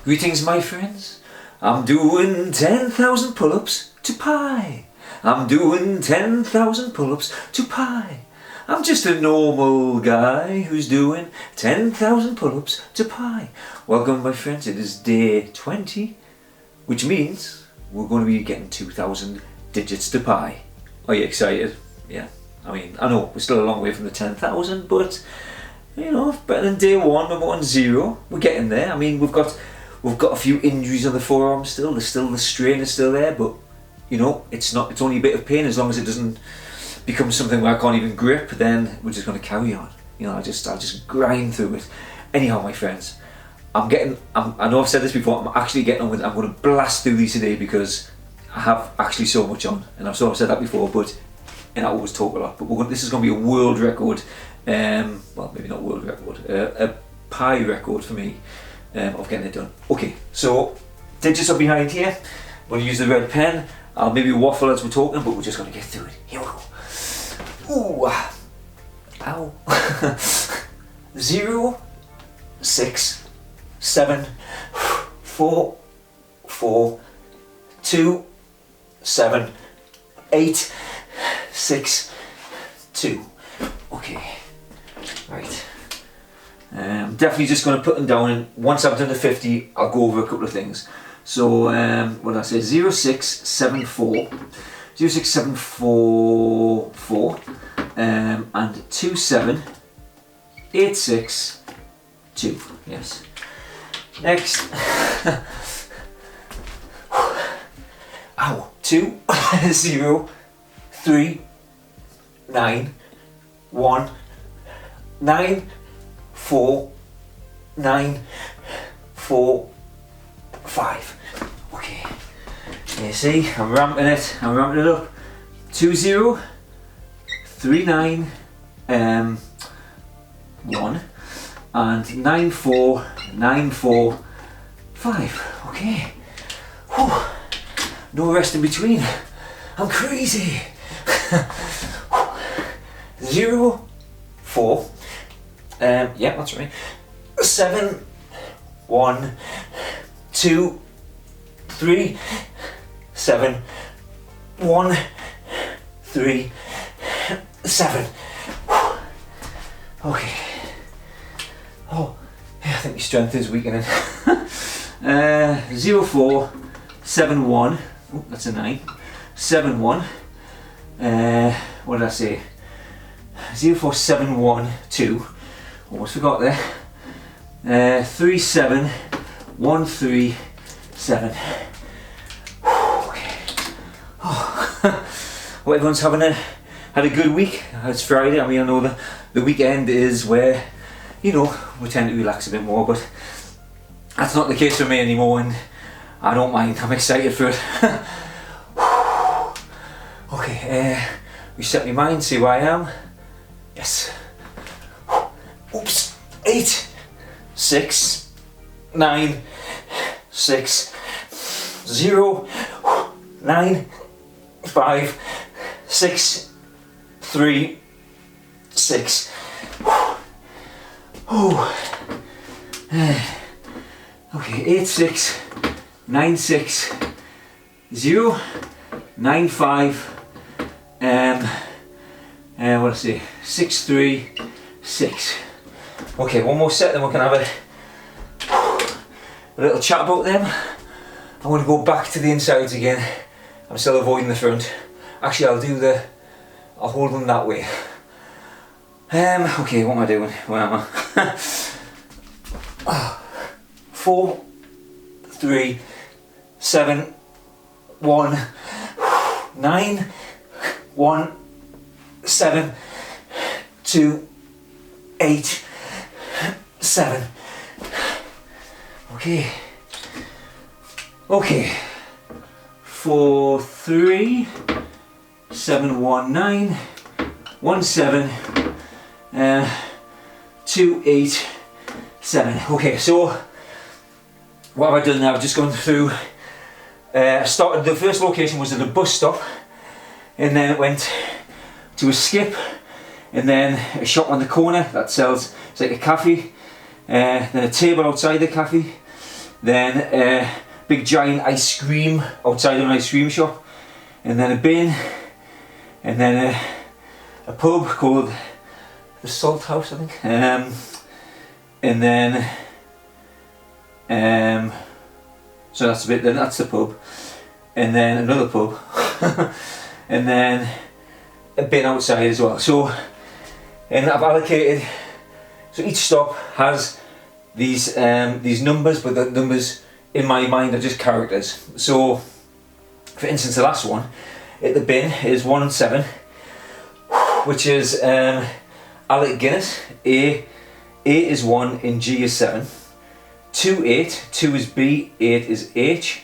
Greetings, my friends. I'm doing 10,000 pull-ups to pi. I'm doing 10,000 pull-ups to pi. I'm just a normal guy who's doing 10,000 pull-ups to pi. Welcome, my friends. It is day 20, which means we're going to be getting 2,000 digits to pi. Are you excited? Yeah. I mean, I know we're still a long way from the 10,000, but you know, better than day one. We're on 0. We're getting there. I mean, we've got a few injuries on the forearm still. The strain is still there, but you know, it's only a bit of pain. As long as it doesn't become something where I can't even grip, then we're just going to carry on. You know, I'll just grind through it. Anyhow, my friends, I know I've said this before. I'm actually getting on with it. I'm going to blast through these today because I have actually so much on, and I've said that before, and I always talk a lot. But this is going to be a world record. Well, maybe not world record. A pi record for me. Of getting it done. Okay, so digits are behind here. I'm going to use the red pen. I'll maybe waffle as we're talking, but we're just going to get through it. Here we go. Ooh, ow. 0, 6, 7, 4, 4, 2, 7, 8, 6, 2. Okay, right. I'm definitely just going to put them down, and once I've done the 50, I'll go over a couple of things. So, what did I say? 0674, 06744, and 27862. Yes. Next. Ow. 2 0 3 9 1 9 4 9 4 5. Okay. You see, I'm ramping it up. 2 0 3 9 1 and 9 4 9 4 5. Okay. Whew. No rest in between. I'm crazy. 0 4. Yeah, that's right. 7 1 2 3 7 1 3 7. Okay. Oh, yeah, I think my strength is weakening. 0 4 7 1. Oh, that's a 9. 7 1. What did I say? 0 4 7 1 2. Almost forgot there. 3 7 1 3 7. Okay. Oh. Well, everyone's had a good week. It's Friday. I mean, I know the weekend is where, you know, we tend to relax a bit more, but that's not the case for me anymore, and I don't mind. I'm excited for it. Okay. Reset my mind. See where I am. Yes. Oops. 8 6 9 6 0 9 5 6 3 6. Oh. Okay, 8 6 9 6 0 9 5 what did I say? 6 3 6. Okay, one more set, then we can have a little chat about them. I'm going to go back to the insides again. I'm still avoiding the front. Actually, I'll hold them that way. Okay, what am I doing? Where am I? 4 3 7 1 9 1 7 2 8 7. Okay. 4 3 7 1 9 1 7 2 8 7. Okay, so what have I done now? I've just gone through. Started. The first location was at a bus stop, and then it went to a skip, and then a shop on the corner that sells, it's like a cafe, then a table outside the cafe, then a big giant ice cream outside of an ice cream shop, and then a bin, and then a pub called the Salt House, I think, and then so that's a bit, then that's the pub, and then another pub, and then a bin outside as well. So, and I've allocated, so each stop has these numbers, but the numbers in my mind are just characters. So, for instance, the last one at the bin is 1 and 7, which is Alec Guinness. A is 1 and G is 7. 2, 8, 2 is B, 8 is H.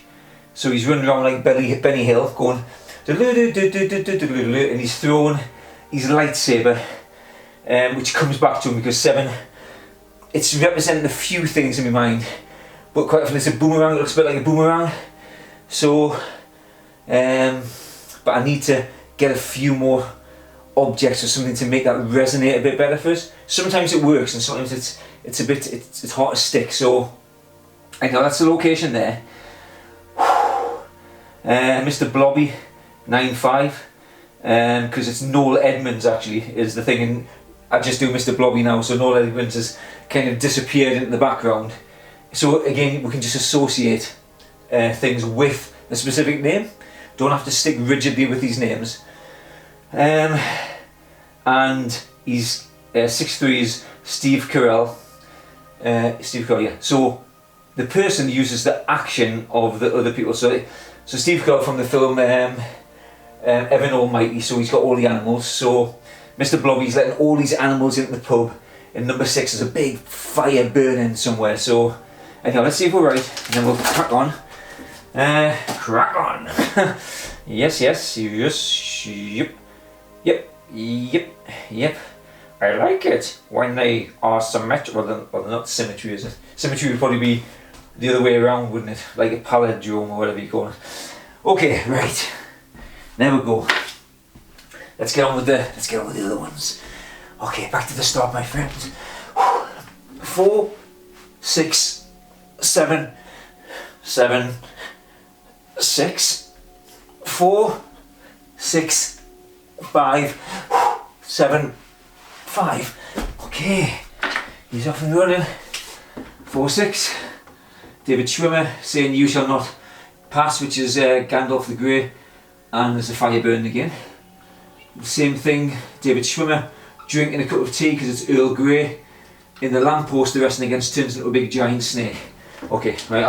So he's running around like Benny Hill going and he's throwing his lightsaber, which comes back to him because 7, it's representing a few things in my mind, but quite often it's a boomerang. It looks a bit like a boomerang. So but I need to get a few more objects or something to make that resonate a bit better for us. Sometimes it works and sometimes it's hard to stick. So I know that's the location there. Mr. Blobby 95, because it's Noel Edmonds actually is the thing, and I just do Mr. Blobby now, so Noel Edmonds has kind of disappeared into the background. So again, we can just associate things with a specific name. Don't have to stick rigidly with these names. And he's 6'3" is Steve Carell. Steve Carell, yeah. So the person uses the action of the other people. So Steve Carell from the film Evan Almighty. So he's got all the animals. So Mr. Blobby's letting all these animals into the pub. And number 6 is a big fire burning somewhere. So anyhow, let's see if we're right, and then we'll crack on. Crack on. Yes, yep. I like it when they are symmetrical. Well, they're not symmetry, is it? Symmetry would probably be the other way around, wouldn't it? Like a palindrome or whatever you call it. Okay, right. There we go. Let's get on with the other ones. Okay, back to the start, my friends. 4, 6, 7, 7, 6, 4, 6, 5, 7, 5. Okay, he's off and running. 4, 6. David Schwimmer saying "You shall not pass," which is Gandalf the Grey, and there's a fire burning again. Same thing, David Schwimmer drinking a cup of tea because it's Earl Grey. In the lamppost they're wrestling against turns into a big giant snake. Okay, right,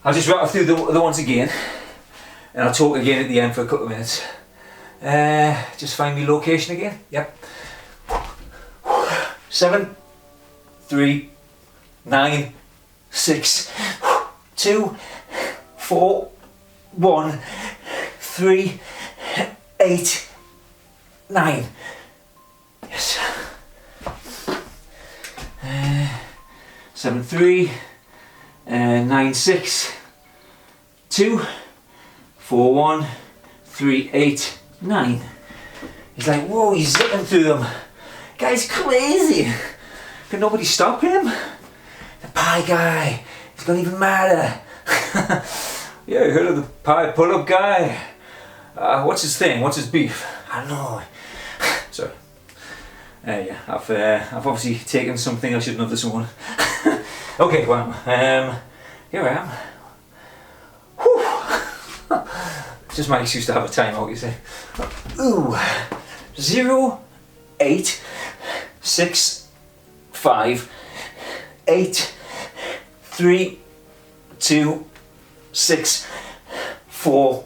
I'll just rattle through the ones again, and I'll talk again at the end for a couple of minutes. Just find me location again. Yep. 7, 3, 9, 6, 2, 4, 1, 3, 8, 9. Yes. 7, 3, 9, 6, 2, 4, 1, 3, 8, 9. He's like, whoa, he's zipping through them. Guy's crazy. Can nobody stop him? The pie guy. It's not even matter. Yeah, you heard of the pie pull-up guy? What's his thing? What's his beef? I don't know. Sorry. Yeah, I've obviously taken something I shouldn't have this morning. Okay, well, here I am. Whew. It's just my excuse to have a time out, you see. Ooh. 0, 8, 6, 5, 8, 3, 2, 6, 4,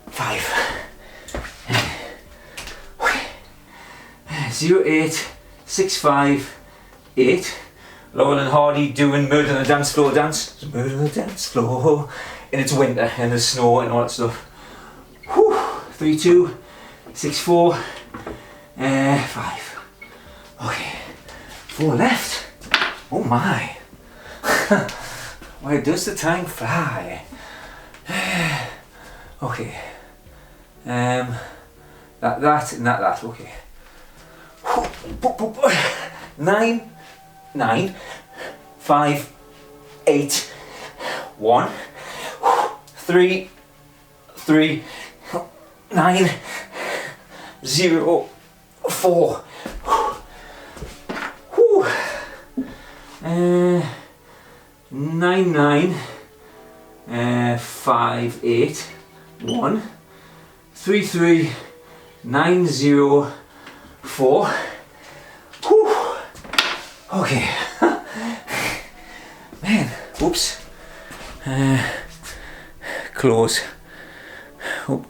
5. 0, 8, 6, 5, 8. Laurel and Hardy doing Murder on the Dance Floor dance. Murder on the dance floor. And it's winter and there's snow and all that stuff. Whew. 3, 2, 6, 4, 5. Okay. 4 left. Oh my. Where does the time fly? Okay. That and that. Okay. 9, 9, 5, 8, 1, 3, 3, 9, 0, 4, 9, 9, 5, 8, 1, 3, 3, 9, 0, 4. Whew. Okay. Man, oops. Close. Oop.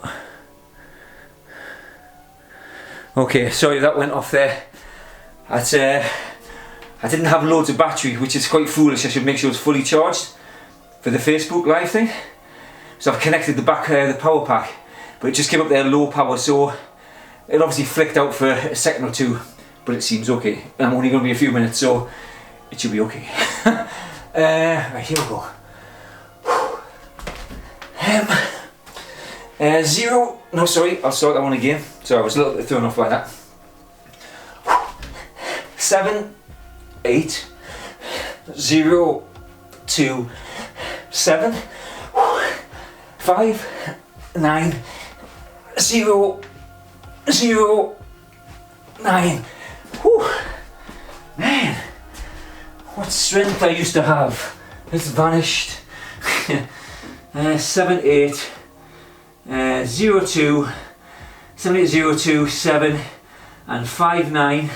Okay, sorry that went off there. That's I didn't have loads of battery, which is quite foolish. I should make sure it's fully charged for the Facebook live thing. So I've connected the power pack, but it just came up there low power, so it obviously flicked out for a second or two, but it seems okay. And I'm only going to be a few minutes, so it should be okay. Right, here we go. 0, no sorry, I'll start that one again. Sorry, I was a little bit thrown off by that. 7, 8, 0, 2, 7, 5, 9, 0, 0, 9. Whew. Man, what strength I used to have has vanished. 7, 8, 0, 2, 7, 8, 0, 2, 7, and 5, 9.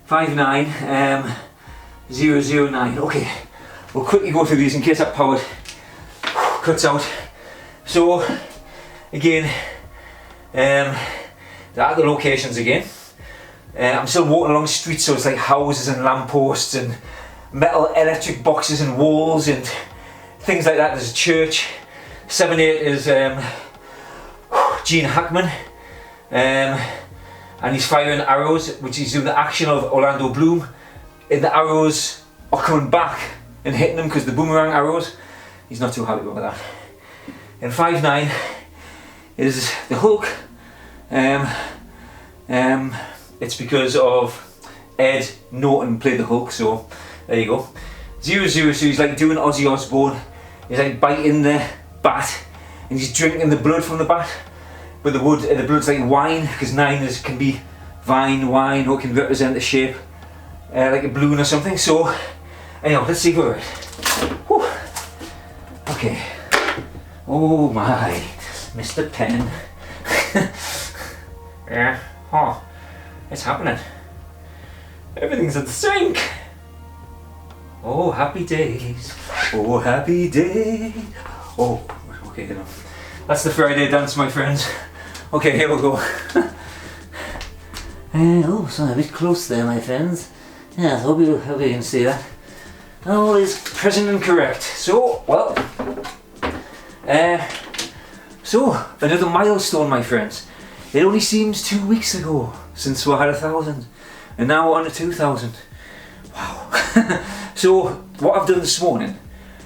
5, 9, 0, 0, 9. Okay, we'll quickly go through these in case that power cuts out. So, again, there are the locations again. I'm still walking along the streets, so it's like houses and lampposts and metal electric boxes and walls and things like that. There's a church. 7, 8 is Gene Hackman. And he's firing arrows, which he's doing the action of Orlando Bloom, and the arrows are coming back and hitting him because the boomerang arrows. He's not too happy about that. And 5, 9 is the Hulk. It's because of Ed Norton played the Hulk, so there you go. 0, 0, so he's like doing Ozzy Osbourne. He's like biting the bat and he's drinking the blood from the bat. But the blood's like wine, because 9 can be vine, wine, or it can represent the shape like a balloon or something. So, anyhow, let's see if we're right. Whew. Okay. Oh my, Mr. Pen. Yeah. Oh, it's happening. Everything's in sync. Oh, happy days. Oh, happy day. Oh, okay, enough. That's the Friday dance, my friends. Okay, here we go. Oh, so a bit close there, my friends. Yeah, I hope you can see that. All is present and correct. So, well, so another milestone, my friends. It only seems 2 weeks ago since we had 1,000, and now we're on to 2,000. Wow. So, what I've done this morning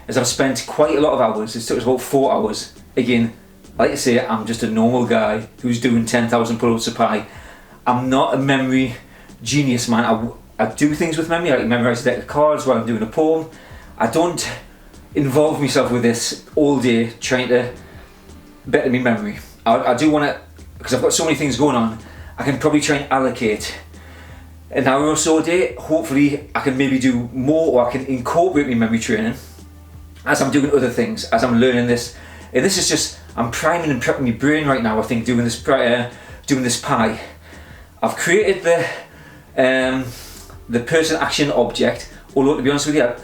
is I've spent quite a lot of hours. It took us about 4 hours. Again, like I say, I'm just a normal guy who's doing 10,000 pull-ups a pie. I'm not a memory genius, man. I do things with memory. I like memorize a deck of cards while I'm doing a poem. I don't involve myself with this all day trying to better my memory. I do want to, because I've got so many things going on, I can probably try and allocate an hour or so a day. Hopefully I can maybe do more, or I can incorporate my memory training as I'm doing other things, as I'm learning this. And this is just, I'm priming and prepping my brain right now, I think, doing this pie. I've created the person, action, object, although to be honest with you,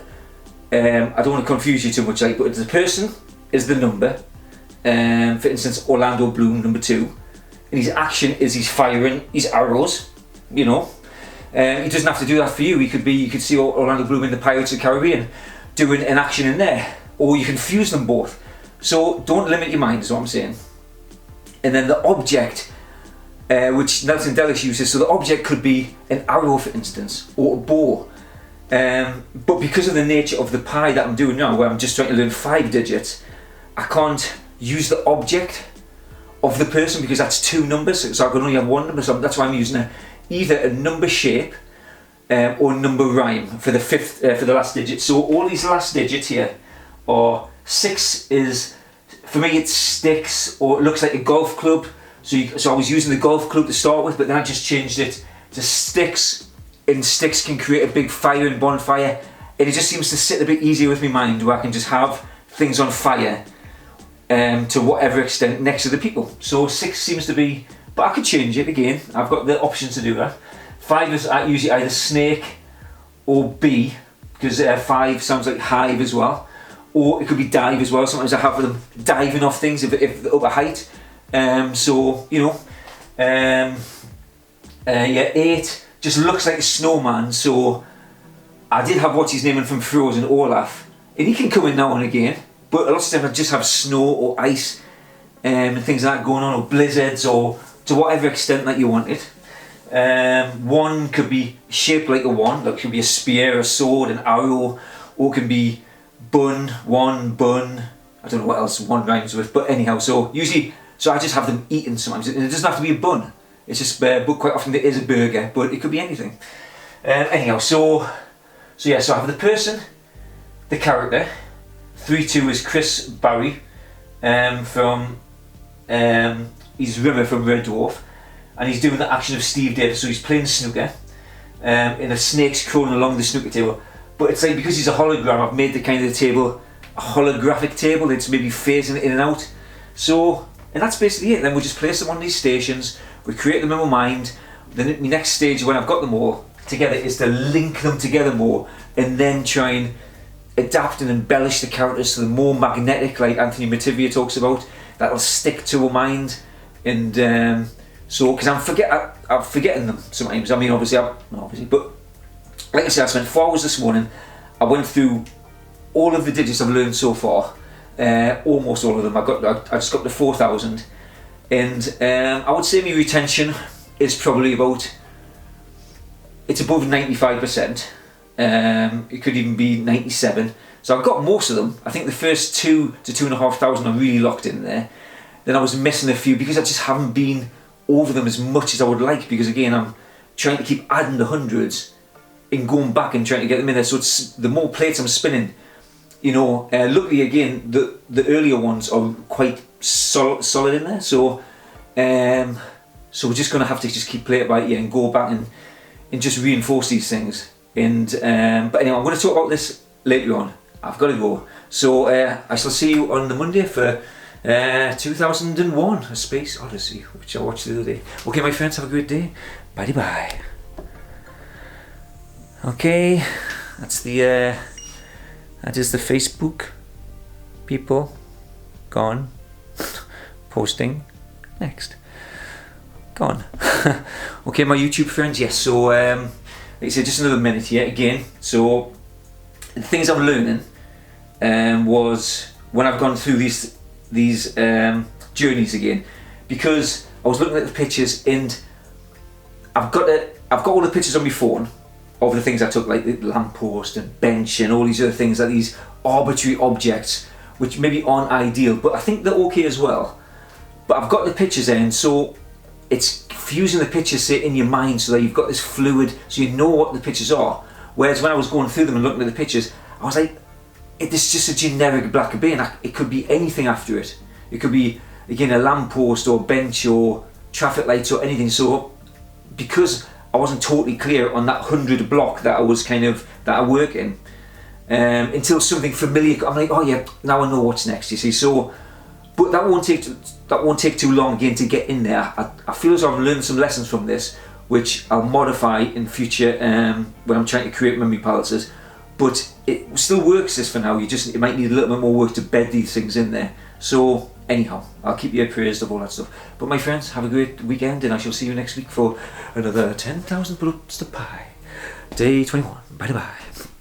I don't want to confuse you too much, like, but the person is the number. For instance, Orlando Bloom, number 2. And his action is he's firing his arrows, you know. He doesn't have to do that for you. You could see Orlando Bloom in the Pirates of the Caribbean doing an action in there. Or you can fuse them both. So don't limit your mind, is what I'm saying. And then the object, which Nelson Delis uses, so the object could be an arrow, for instance, or a bow. But because of the nature of the pie that I'm doing now, where I'm just trying to learn 5 digits, I can't use the object of the person because that's 2 numbers, so I can only have 1 number. So that's why I'm using either a number shape, or number rhyme for the fifth, for the last digit. So all these last digits here are 6 is, for me it's sticks, or it looks like a golf club. So I was using the golf club to start with, but then I just changed it to sticks, and sticks can create a big fire and bonfire, and it just seems to sit a bit easier with my mind, where I can just have things on fire to whatever extent next to the people. So 6 seems to be, but I could change it again. I've got the option to do that. 5 is usually either snake or bee, because 5 sounds like hive as well, or it could be dive as well. Sometimes I have them diving off things if they're up a height. So you know, yeah, 8 just looks like a snowman. So I did have what's his name in from Frozen, Olaf, and he can come in now and again. But a lot of times I just have snow or ice and things like that going on, or blizzards, or to whatever extent that you want it. 1 could be shaped like a 1, that could be a spear, a sword, an arrow, or it can be bun, 1 bun. I don't know what else 1 rhymes with, but anyhow, so usually, so I just have them eaten sometimes, and it doesn't have to be a bun. It's just, but quite often it is a burger, but it could be anything. Anyhow, so yeah, so I have the person, the character. 3-2 is Chris Barry, from he's Rimmer from Red Dwarf, and he's doing the action of Steve Davis, so he's playing snooker, and a snake's crawling along the snooker table. But it's like, because he's a hologram, I've made the kind of the table a holographic table. It's maybe phasing in and out. So, and that's basically it. Then we just place them on these stations, we create them in my mind. Then my next stage, when I've got them all together, is to link them together more, and then try and adapt and embellish the characters so they're more magnetic, like Anthony Mativia talks about. That'll stick to a mind. And so, because I'm forgetting them sometimes. I mean, obviously, but like I said, I spent 4 hours this morning. I went through all of the digits I've learned so far, almost all of them. I just got to 4,000, and I would say my retention is probably it's above 95%. It could even be 97. So I've got most of them. I think the first 2 to 2,500 are really locked in there. Then I was missing a few because I just haven't been over them as much as I would like, because again, I'm trying to keep adding the hundreds and going back and trying to get them in there. So it's the more plates I'm spinning, you know. Luckily again, the earlier ones are quite solid in there. So so we're just going to have to just keep playing it by ear and go back and just reinforce these things. And but anyway, I'm going to talk about this later on. I've got to go. So I shall see you on the Monday for 2001 A Space Odyssey, which I watched the other day. Okay, my friends, have a great day. Bye bye. Okay, that's that is the Facebook people gone. Posting next. Gone. Okay, my YouTube friends, yes, so like I said, just another minute here again. So the things I'm learning was when I've gone through these journeys again, because I was looking at the pictures, and I've got all the pictures on my phone of the things I took, like the lamppost and bench and all these other things, like these arbitrary objects which maybe aren't ideal, but I think they're okay as well. But I've got the pictures there, and so it's fusing the pictures, say, in your mind, so that you've got this fluid, so you know what the pictures are. Whereas when I was going through them and looking at the pictures, I was like, it's just a generic black bin. It could be anything after it. It could be, again, a lamppost or bench or traffic lights or anything. So because I wasn't totally clear on that 100 block that I work in, until something familiar, I'm like, oh yeah, now I know what's next, you see. So, but that won't take too long again to get in there. I feel as though I've learned some lessons from this, which I'll modify in future when I'm trying to create memory palaces. But it still works this for now. You might need a little bit more work to bed these things in there. So anyhow, I'll keep you appraised of all that stuff. But my friends, have a great weekend, and I shall see you next week for another 10,000 pull-ups to pie. Day 21. Bye bye.